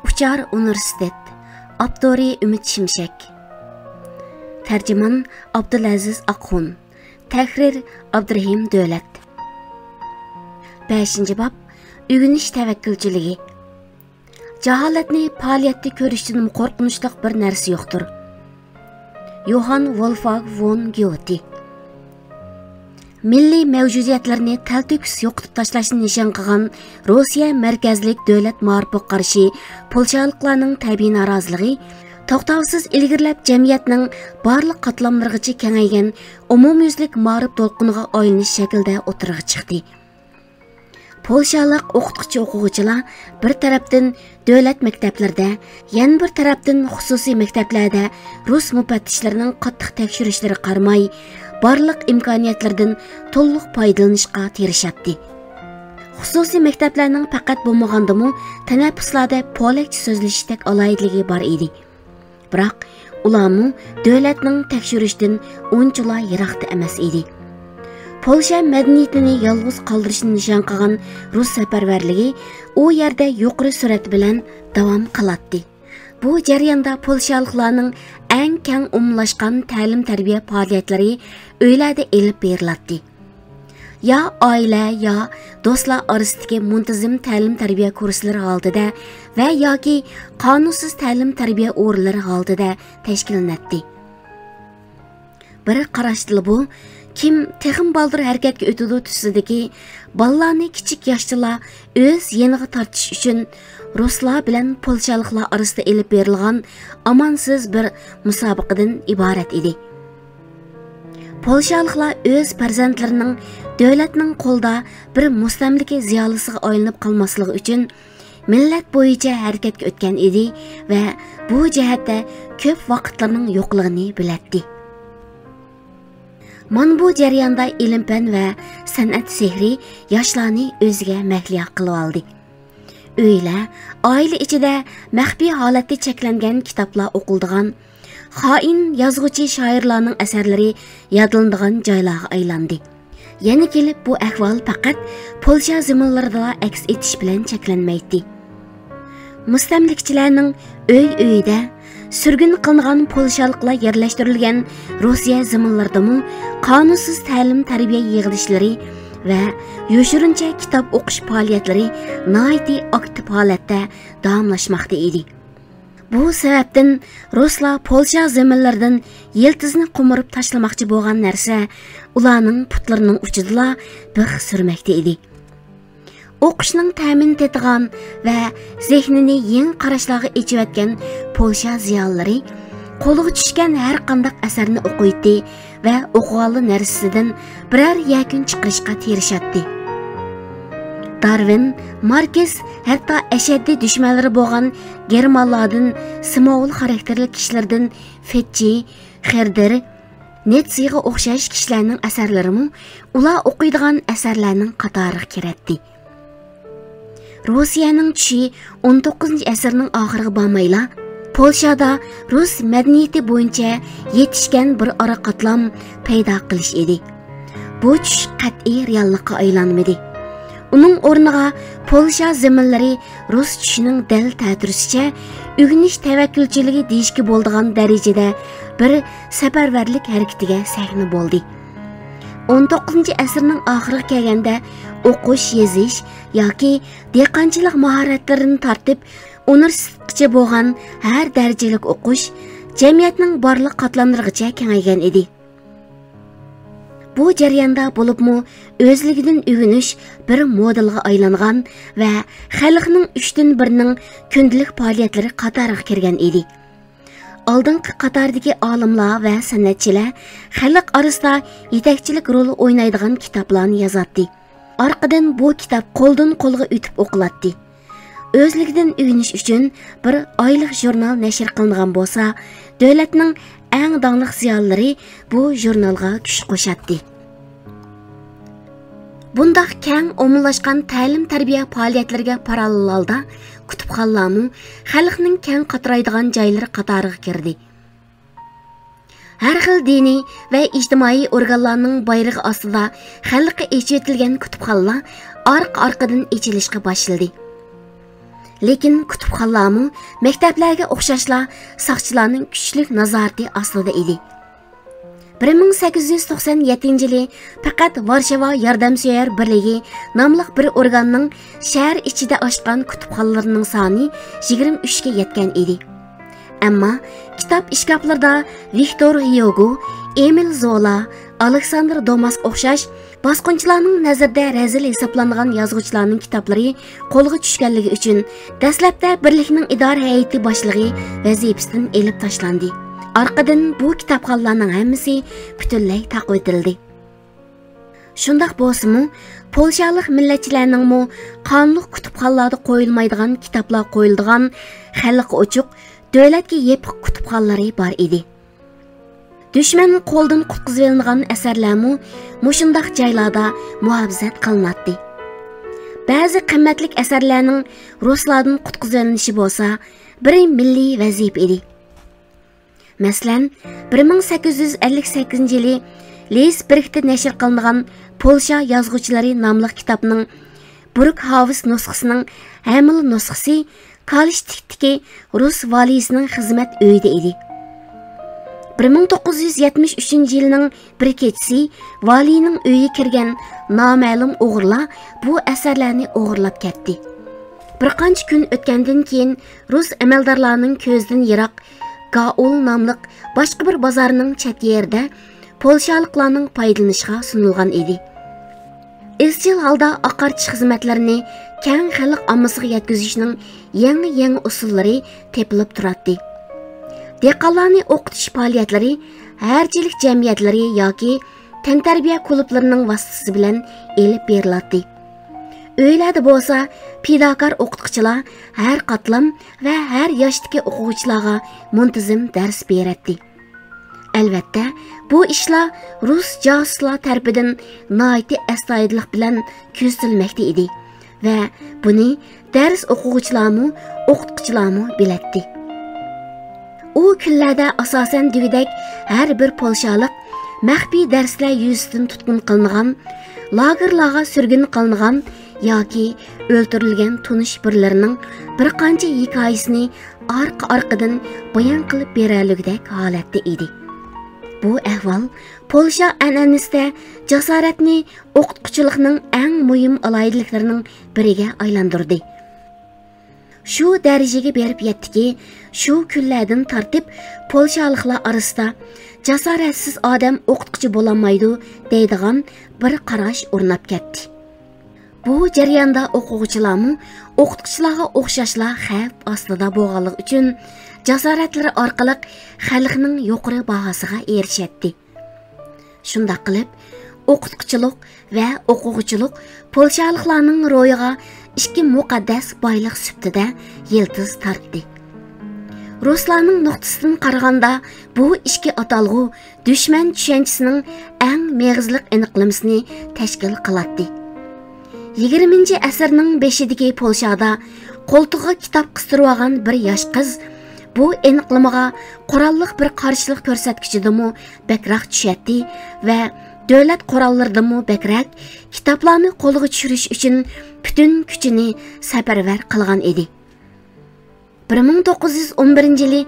Uchar Universitet, Abdori Ümit Şimşek. Tercüman Abdülaziz Akxun. Tahrir Abdurahim Dövlet. 5. bab Ügüniş tevekkülçülüğü. Jahalatni faaliyetde körüştün korkunçluk bir nersi yoktur. Johann Wolfgang von Goethe. Milliy mevcudiyatlarni taltüks yo'qitib tashlashni nishon qilgan Rossiya markazlik davlat ma'rifga qarshi polshaliklarning tabiiy noroziligi to'xtovsiz ilgirlab jamiyatning barliq qatlamlarigacha kengaygan umumyuzlik ma'rif to'lqiniga aylanish shaklida o'tirg'i chiqdi. Polshalik o'qituvchi-o'quvchilar bir tarafdan davlat maktablarida, yana bir tarafdan xususiy maktablarda rus mufattishlarning qattiq tekshirishlari qaramay barliq imkoniyatlardan to'liq foydalanishga tirishadi. Xususiy maktablarning faqat bo'lmagandimi, tanaffuslarda polakcha so'zlashishdek alohidligi bor edi. Biroq ularmu davlatning tekshirishdan unchalar yiroqda emas edi. Polsha madaniyatini yolg'iz qoldirishni nishon qilgan rus safarbarligi u yerda yuqori surat bilan davom qiladi. Bu jarayonda polshaliklarning eng keng umumlashgan ta'lim-tarbiya faoliyatlari uylarda elib beriladi. Ya oila, ya do'stlar orasidagi muntazam ta'lim-tarbiya kurslari oldida va yoki qonunsiz ta'lim-tarbiya o'rinlari oldida tashkillanadi. Bir qarashda bu kim texim baldır hareketga o'tadi tusidagi bolalarni kichik yoshdalar o'z yeniga tortish uchun ruslar bilan polshaliklar orasida elib berilgan amonsiz bir musobaqadan iborat edi. Polshaliklar o'z farzandlarining davlatning qo'lida bir mustamlika ziyolisiga aylanib qolmasligi uchun millat bo'yicha harakatga o'tgan edi va bu jihatda ko'p vaqtlarning yo'qligini biladi. Mana bu jarayonda ilm-fan va san'at sehri yoshlarni o'ziga mahliyo qilib oldi. Uylar, oila ichida maxfiy holatda cheklangan kitoblar o'qildigan, xoin yozuvchi shoirlarning asarlari yodlanadigan joylarga aylandi. Yana kelib bu ahvol faqat Polsha zamonlarida aks etish bilan cheklanmaydi. Mustamlikchilarning uy-uyida sürgün qilingan polshaliklar yerlashtirilgan Rossiya zamonlaridami qonunsiz ta'lim-tarbiya yig'ilishlari va yoshirincha kitob o'qish faoliyatlari nihoyatda aktiv holatda davomlashmoqda edi. Bu sababdan ruslar Polsha zamonlaridan yiltizni qo'mirib tashlamoqchi bo'lgan narsa ularning putlarining uchida bix surmoqda edi. O'qishning ta'min tetigan va zehnini yeng qarashlarga echiyotgan Polsha ziyolilari qo'liga tushgan har qanday asarni o'qiydi va o'qigan narsasidan biror yakun chiqarishga tirishadi. Darwin, Markes hatto ashaddiy dushmanlari bo'lgan germanlardan Simovul xarakterli kishilardan Fetchi, Herder, Nietzschega o'xshash kishilarning asarlarimi ular o'qiydigan asarlarning qatoriga kiradi. Rossiyaning tushi 19-asrning oxiriga bormayla Polshada rus madaniyati bo'yicha yetishgan bir ara qatlam paydo qilish edi. Bu tush qat'iy reallikka aylanmadi. Uning o'rniga Polsha zamonlari rus tushining dal ta'tirisicha ügüniş tevekkülçiligi deyishga bo'ladigan darajada bir safarbarlik harakatiga sahna bo'ldi. 19-asrning oxiriga kelganda o'qish, yozish yoki dehqonchilik mahoratlarini tortib universitetgacha bo'lgan har darajalik o'qish jamiyatning barliq qatlamlarigacha kengaygan edi. Bu jarayonda bo'libmi o'zligidan o'g'inish bir modelga aylangan va xalqning 3dan 1ning kundalik faoliyatlari qatoriga kirgan edi. Oldingi qatordagi olimlar va san'atchilar xalq orasida yetakchilik rol o'ynaydigan kitoblarni yozadi. Orqadan bu kitob qo'ldan qo'lga o'tib o'qiladi. O'zligidan o'g'inish uchun bir oylik jurnal nashr qilingan bo'lsa, davlatning eng donliq ziyolilari bu jurnalga kuch qo'shadi. Bundaq keng omumlashgan ta'lim-tarbiya faoliyatlariga parallel holda kutubxonalarmi xalqning keng qatoraydigan joylari qatoriga kirdi. Har xil diniy va ijtimoiy organlarning bayrog'i ostida xalqqa echitilgan kutubxonalar arqa-arqadan echilishga boshladi. Lekin kutubxonalarmi maktablarga o'xshashla saqchilarning kuchli nazorati ostida edi. 1897-yili faqat Varshava Yordamsevar birligi nomli bir organning shahar ichida ochgan kutubxonalarining soni 23 ga yetgan edi. Ammo kitob ishkaflarda Viktor Hugo, Emil Zola, Alexander Dumas o'xshash bosqinchilarning nazarda razil hisoblangan yozuvchilarning kitoblari qo'lga tushganligi uchun dastlabda birlikning idora hay'ati boshlig'i vazifasidan elib tashlandi. Arqadan bu kitobxonlarning hammasi butunlay taqib etildi. Shundaq bo'lsa-mu, Polshalik millatchilarning qonunli kutubxonlarda qo'yilmaydigan kitoblar qo'yiladigan xalqqa ochiq davlatga yepiq kutubxonalari bor edi. Düşman qo'ldan qutqizib olingan asarlarmi mushundaq joylarda muhofazat qilinadi. Ba'zi qimmatli asarlarning ruslardan qutqizib olinishi bo'lsa, bir milliy vazifa edi. Masalan, 1858-yili Leysburgda nashr qilingan Polsha yozuvchilari nomli kitobning Bruckhaus nusxasining hamil nusxasi Kalishtikdagi rus valiysining xizmat uyida edi. 1973-yilning bir kechasi valiyning uyiga kirgan noma'lum o'g'rilar bu asarlarni o'g'irlab ketdi. Bir qancha kun o'tgandan keyin rus amaldorlarining ko'zdan yiroq Gaul nomli boshqa bir bozorning chet yerida polshaliklarning foydalanishiga sunilgan edi. Izchil holda oqartish xizmatlarini keng xalq ommasiga yetkazishning yangi usullari tepilib turadi. Dehqonlarni o'qitish faoliyatlari harchilik jamiyatlari yoki tantarbiya klublarining vasitasi bilan elib beriladi. Uylarda bo'lsa, pidakor o'qituvchilar har qatlam va har yoshdagi o'quvchilarga muntazam dars beradi. Albatta, bu ishlar rus josuslar tarafidan noiti astoydillik bilan ko'zilmoqda edi va buni dars o'quvchilarmi, o'qituvchilarmi biladi. U kunlarda asosan degidak har bir polshalik maxfiy darslar yuzidan tutqun qilingan, lagerlarga surgun qilingan yoki o'ldirilgan tunish birlarining bir qancha hikoyasini arqa-arqadan bayon qilib berarligidek holatda edi. Bu ahvol Polsha an'anasida jasoratni o'qituvchilikning eng muhim alohidaliklarining biriga aylantirdi. Shu darajaga berib yetdiki, shu kunlardan tortib polshaliklar orasida jasoratsiz odam o'qituvchi bo'lolmaydi deydigan bir qarash o'rnab ketdi. Bu jarayonda o'quvchilarmi o'qituvchilarga o'xshashla xavf ostida bo'lganligi uchun jasoratlari orqali xalqning yuqori bahosiga erishadi. Shunda qilib, o'qituvchilik va o'quvchilik polshaliklarning ro'yiga ikki muqaddas boylik sifatida yildiz tortdi. Ruslarning nuqtasidan qaraganda bu ikki atalg'u dushman tushunchasining eng meg'izliq aniqlamasini tashkil qiladi. 20-asrning beshidagi Polshada qo'ltig'iga kitob qistirib olgan bir yosh qiz bu aniqlamaga qurolliq bir qarshilik ko'rsatkichidimi bakroq tushadi va davlat qurollarida bakrak kitoblarni qo'lga tushirish uchun butun kuchini safarbar qilgan edi. 1911-yili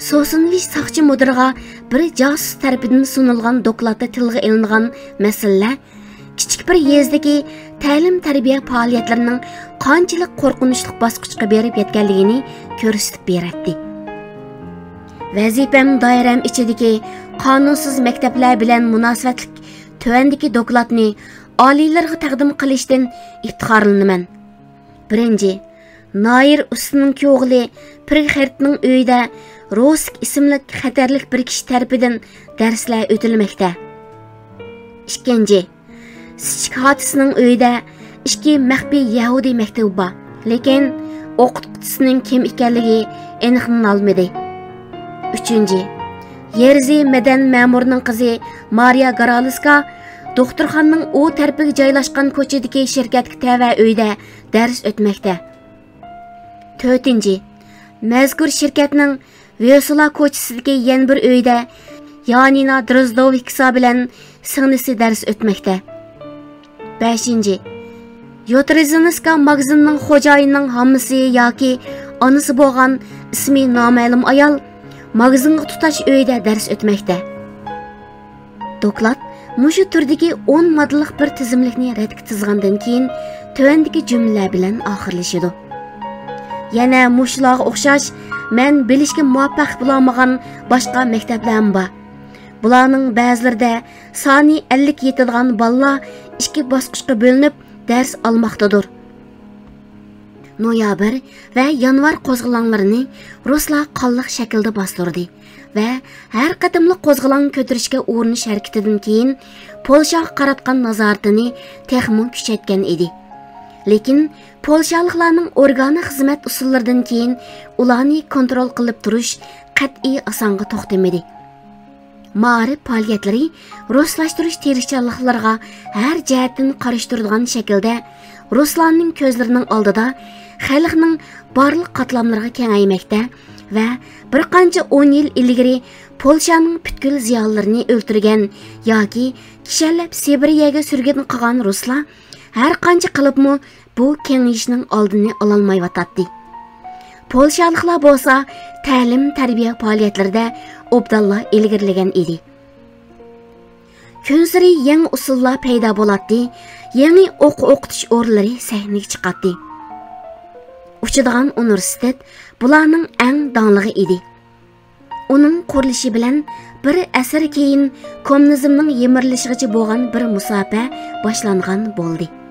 Sosinvish saqchi mudirga bir josus tarafidan sunilgan dokladda tilga ilingan masalalar kichik bir yezdagi ta'lim-tarbiya faoliyatlarining qanchalik qo'rqinchli bosqichga berib yetganligini ko'rsatib beradi. Vazifam doiram ichidagi qonunsiz maktablar bilan munosabatlik tuvandagi dokladni oliylarga taqdim qilishdan iftixorlanaman. 1. Noir Ustinning o'g'li Prixertning uyida Rosk ismli xatarlik bir kishi tarafidan darslar o'tilmoqda. 2. Sichkhatisining uyida ikki maxfiy Yahudi maktabi bor, lekin o'qituvchisining kim ekanligi aniqlanolmadi. 3. Yerzi madan ma'murining qizi Mariya Garaliska doktorxonaning u tarafiga joylashgan ko'chadagi shirkatga tava uyda dars o'tmoqda. 4. Mazkur shirkatning Vesula ko'chasidagi yana bir uyda Yanina Drozdovicsa bilan singlisi dars o'tmoqda. 5. Yotreziniska magazinning xo'jayinining hammasi yoki onasi bo'lgan ismi noma'lum ayol magazinga tutash uyida dars o'tmoqda. Doklad mushu turdagi 10 modellik bir tizimlikni radga tizgandan keyin tövendagi jumlalar bilan oxirlashadi. Yana mushularga o'xshash men bilishga muvaffaq bo'lmagan boshqa maktablar bor. Bularning ba'zilarida soni 50 yetadigan bolalar ikki bosqichga bo'linib dars olmoqdadir. Noyabr va yanvar qo'zg'olonlarini ruslar qonliq shaklda bostirdi va har qatimli qo'zg'olon ko'tarishga urinish harakatidan keyin Polshaga qaratgan nazoratini texmo kuchaytgan edi. Lekin polshaliklarning organik xizmat usullaridan keyin ularni kontrol qilib turish qat'iy osonga to'xtamadi. Ma'rif faoliyatlari ruslashtirish tirishchanliklariga har jihatdan qarshi turadigan shaklda ruslarning ko'zlarining oldida xalqning barliq qatlamlariga kengaymoqda va bir qancha 10 yil ilgari Polshaning butkul ziyolilarini o'ltirgan yoki kishallab Sibiriyaga surgan qilgan ruslar har qancha qilibmi bu kengayishning oldini ololmayotdi. Polshaliklar bo'lsa ta'lim-tarbiya faoliyatlarida obdalla ilgirlagan edi. Kunsiri yangi usullar paydo bo'ladi, yangi o'qitish o'rinlari sahnaga chiqadi. Uchadigan universitet bularning eng dangligi edi. Uning qurilishi bilan bir asr keyin kommunizmning yemirilishigacha bo'lgan bir musofa boshlangan bo'ldi.